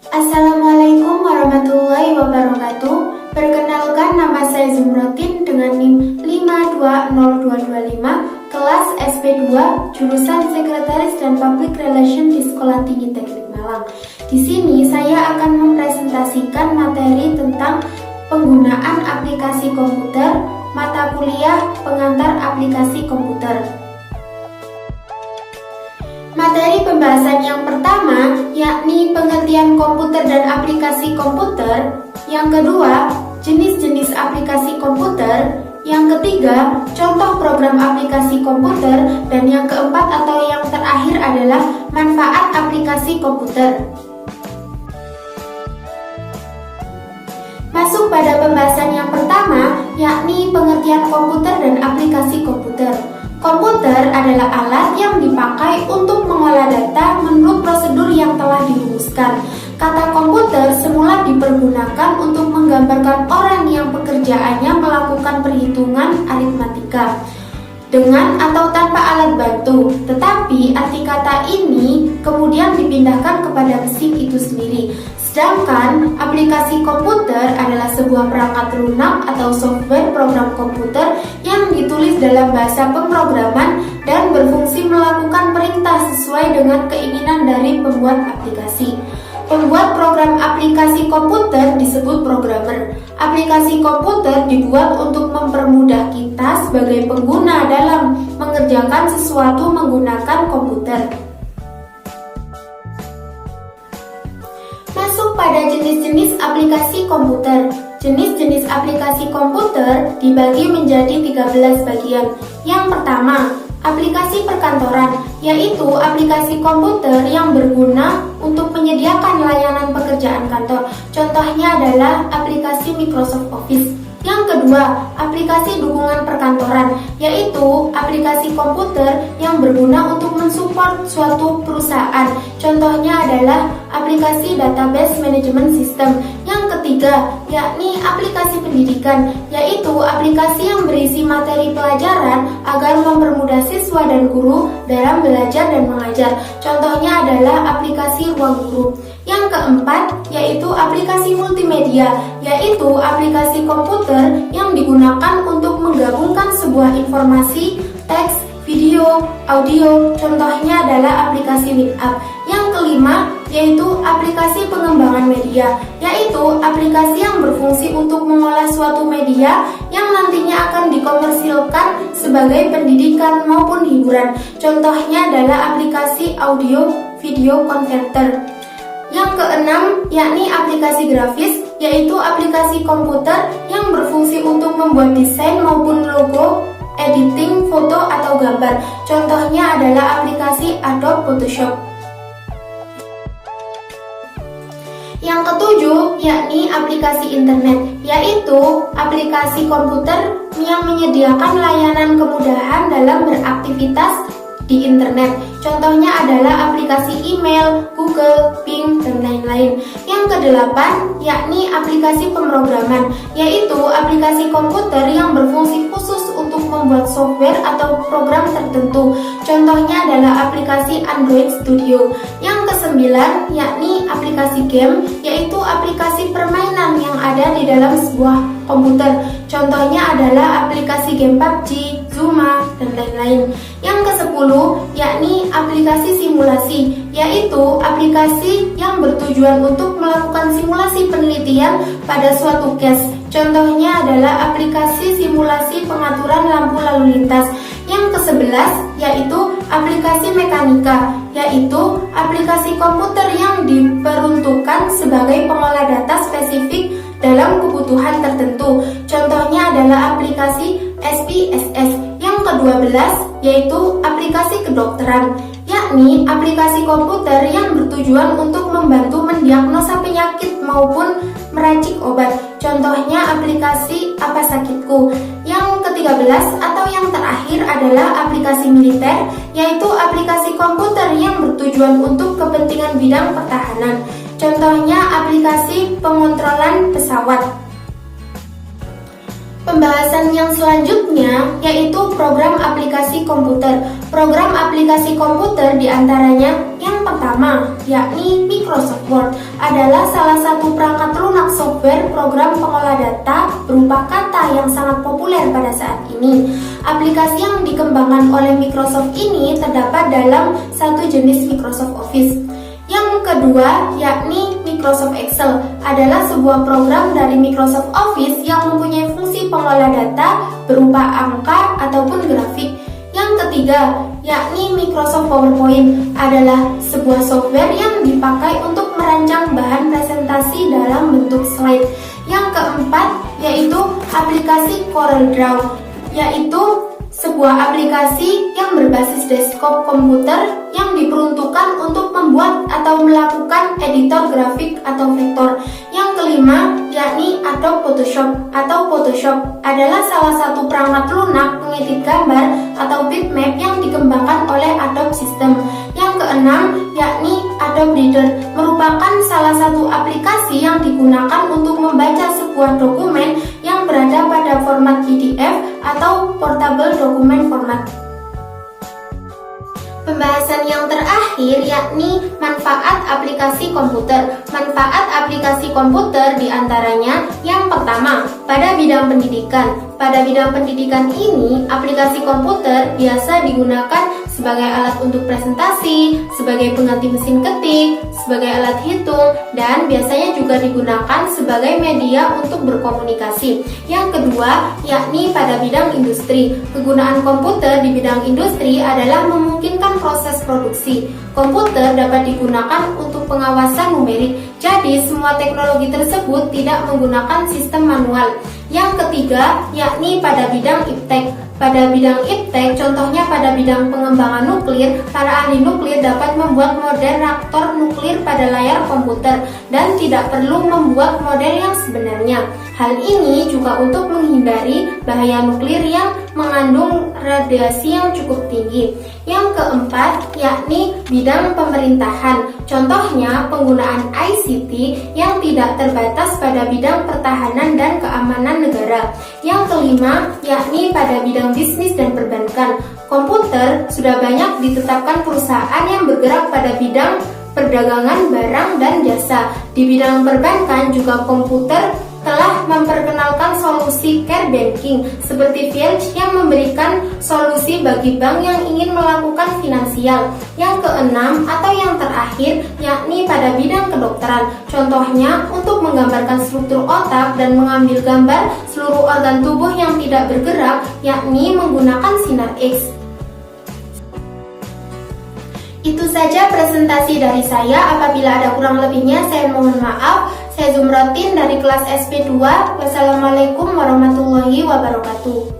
Assalamualaikum warahmatullahi wabarakatuh. Perkenalkan, nama saya Zumrotin dengan NIM 520225, kelas SP2, jurusan Sekretaris dan Public Relation di Sekolah Tinggi Teknik Malang. Di sini saya akan mempresentasikan materi tentang penggunaan aplikasi komputer, mata kuliah pengantar aplikasi komputer. Materi pembahasan yang pertama yakni pengertian komputer dan aplikasi komputer. Yang kedua, jenis-jenis aplikasi komputer. Yang ketiga, contoh program aplikasi komputer. Dan yang keempat atau yang terakhir adalah manfaat aplikasi komputer. Masuk pada pembahasan yang pertama, yakni pengertian komputer dan aplikasi komputer. Komputer adalah alat yang dipakai untuk mengolah data menurut prosedur yang telah dirumuskan. Kata komputer semula dipergunakan untuk menggambarkan orang yang pekerjaannya melakukan perhitungan aritmatika dengan atau tanpa alat bantu. Tetapi arti kata ini kemudian dipindahkan kepada mesin itu sendiri. Sedangkan aplikasi komputer adalah sebuah perangkat lunak atau software program komputer yang ditulis dalam bahasa pemrograman dan berfungsi melakukan perintah sesuai dengan keinginan dari pembuat aplikasi. Pembuat program aplikasi komputer disebut programmer. Aplikasi komputer dibuat untuk mempermudah kita sebagai pengguna dalam mengerjakan sesuatu menggunakan komputer. Masuk pada jenis-jenis aplikasi komputer. Jenis-jenis aplikasi komputer dibagi menjadi 13 bagian. Yang pertama, aplikasi perkantoran, yaitu aplikasi komputer yang berguna untuk menyediakan layanan pekerjaan kantor. Contohnya adalah aplikasi Microsoft Office. Yang kedua, aplikasi dukungan perkantoran, yaitu aplikasi komputer yang berguna untuk mensupport suatu perusahaan. Contohnya adalah aplikasi Database Management System. Yang ketiga, yakni aplikasi pendidikan, yaitu aplikasi yang berisi materi pelajaran agar mempermudah siswa dan guru dalam belajar dan mengajar. Contohnya adalah aplikasi Ruang Guru. Yang keempat, yaitu aplikasi multimedia, yaitu aplikasi komputer yang digunakan untuk menggabungkan sebuah informasi, teks, video, audio. Contohnya adalah aplikasi WhatsApp. Yang kelima, yaitu aplikasi pengembangan media, yaitu aplikasi yang berfungsi untuk mengolah suatu media yang nantinya akan dikomersilkan sebagai pendidikan maupun hiburan. Contohnya adalah aplikasi audio video converter. Yang keenam, yakni aplikasi grafis, yaitu aplikasi komputer yang berfungsi untuk membuat desain maupun logo, editing foto atau gambar. Contohnya adalah aplikasi Adobe Photoshop. Yang ketujuh, yakni aplikasi internet, yaitu aplikasi komputer yang menyediakan layanan kemudahan dalam beraktivitas di internet. Contohnya adalah aplikasi email, Google, Bing, dan lain-lain. Yang kedelapan, yakni aplikasi pemrograman, yaitu aplikasi komputer yang berfungsi khusus untuk membuat software atau program tertentu. Contohnya adalah aplikasi Android Studio. Yang kesembilan, yakni aplikasi game, yaitu aplikasi permainan yang ada di dalam sebuah komputer. Contohnya adalah aplikasi game PUBG, Zuma, dan lain-lain. Yang kesepuluh, yakni aplikasi simulasi, yaitu aplikasi yang bertujuan untuk melakukan simulasi penelitian pada suatu case. Contohnya adalah aplikasi simulasi pengaturan lampu lalu lintas. Yang ke-11, yaitu aplikasi mekanika, yaitu aplikasi komputer yang diperuntukkan sebagai pengolah data spesifik dalam kebutuhan tertentu. Contohnya adalah aplikasi SPSS. Yang ke-12, yaitu aplikasi kedokteran, yakni aplikasi komputer yang bertujuan untuk membantu mendiagnosa penyakit maupun meracik obat. Contohnya aplikasi Apa Sakitku. Yang ke-13 atau yang terakhir adalah aplikasi militer, yaitu aplikasi komputer yang bertujuan untuk kepentingan bidang pertahanan. Contohnya aplikasi pengontrolan pesawat. Pembahasan yang selanjutnya yaitu program aplikasi komputer. Program aplikasi komputer diantaranya yang pertama yakni Microsoft Word. adalah salah satu perangkat lunak software program pengolah data berupa kata yang sangat populer pada saat ini. Aplikasi yang dikembangkan oleh Microsoft ini terdapat dalam satu jenis Microsoft Office. Yang kedua, yakni Microsoft Excel, adalah sebuah program dari Microsoft Office yang mempunyai fungsi pengolah data berupa angka ataupun grafik. Yang ketiga, yakni Microsoft PowerPoint, adalah sebuah software yang dipakai untuk merancang bahan presentasi dalam bentuk slide. Yang keempat, yaitu aplikasi CorelDRAW, yaitu sebuah aplikasi yang berbasis desktop komputer yang diperuntukkan untuk membuat atau melakukan editor grafik atau vektor. Yang kelima, yakni Adobe Photoshop atau Photoshop, adalah salah satu perangkat lunak pengedit gambar atau bitmap yang dikembangkan oleh Adobe System. Yang keenam, yakni Adobe Reader, merupakan salah satu aplikasi yang digunakan untuk membaca sebuah dokumen yang berada pada format PDF atau Portable Document Format. Pembahasan yang terakhir yakni manfaat aplikasi komputer. Manfaat aplikasi komputer diantaranya yang pertama, pada bidang pendidikan. Pada bidang pendidikan ini, aplikasi komputer biasa digunakan sebagai alat untuk presentasi, sebagai pengganti mesin ketik, sebagai alat hitung, dan biasanya juga digunakan sebagai media untuk berkomunikasi. Yang kedua, yakni pada bidang industri. Kegunaan komputer di bidang industri adalah memungkinkan proses produksi. Komputer dapat digunakan untuk pengawasan numerik, jadi semua teknologi tersebut tidak menggunakan sistem manual. Yang ketiga, yakni pada bidang iptek. Pada bidang iptek, contohnya pada bidang pengembangan nuklir, para ahli nuklir dapat membuat model reaktor nuklir pada layar komputer dan tidak perlu membuat model yang sebenarnya. Hal ini juga untuk menghindari bahaya nuklir yang mengandung radiasi yang cukup tinggi. Yang keempat, yakni bidang pemerintahan. Contohnya penggunaan ICT yang tidak terbatas pada bidang pertahanan dan keamanan negara. Yang kelima, yakni pada bidang bisnis dan perbankan. Komputer sudah banyak ditetapkan perusahaan yang bergerak pada bidang perdagangan barang dan jasa. Di bidang perbankan juga komputer telah memperkenalkan solusi care banking seperti Verge yang memberikan solusi bagi bank yang ingin melakukan finansial. Yang keenam atau yang terakhir, yakni pada bidang kedokteran. Contohnya untuk menggambarkan struktur otak dan mengambil gambar seluruh organ tubuh yang tidak bergerak, yakni menggunakan sinar X. Itu saja presentasi dari saya. Apabila ada kurang lebihnya, saya mohon maaf. Saya Zumratin dari kelas SP2. Wassalamualaikum warahmatullahi wabarakatuh.